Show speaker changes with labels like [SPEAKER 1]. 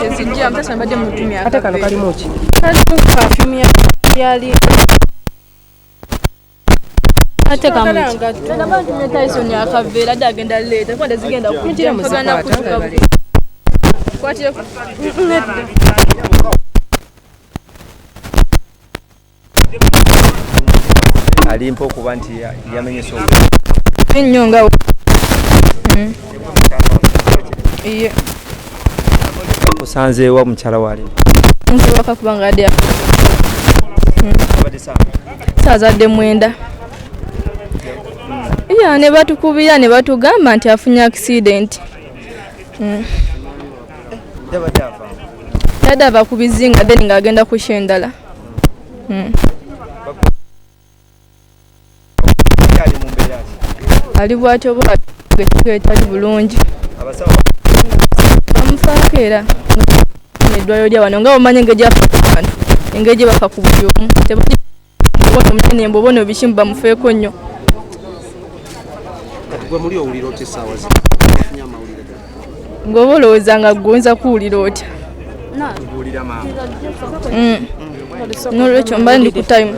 [SPEAKER 1] Ezinjia mpesa mbadde mutumya.
[SPEAKER 2] Ate kano kalimu ki?
[SPEAKER 1] Kalimu perfume yali. Ate kamuti. Nabantu ne Tyson yakavera dagenda late. Kwanda zigenda kujja mpagana kutuka. Kwatire
[SPEAKER 3] Alimpa okuba nti yamenyesa
[SPEAKER 1] ennyonga. Iye.
[SPEAKER 3] Kusanzeewa mukyala wali.
[SPEAKER 1] Nsoboka kubanga ade. Sazadde mwenda. Iya ne batukubira ne batugamba nti afunye accident. Yadava ku bizinga then ng'agenda ku shendala. Ali bwatyo bwatyo bulungi. Bamufaako era eddwaliro lya wano nga bamanye engeri afaanana engeri baka ku buli omu tebali omunene mbobono bishimba bamufeeko nnyo.
[SPEAKER 4] Gwe muli owulira otya essaawa zino?
[SPEAKER 1] Ng'oba olowooza nga ggwonza kuwulira otya?
[SPEAKER 3] Tubuulira maama.
[SPEAKER 1] N'olwekyo mba ndi ku time.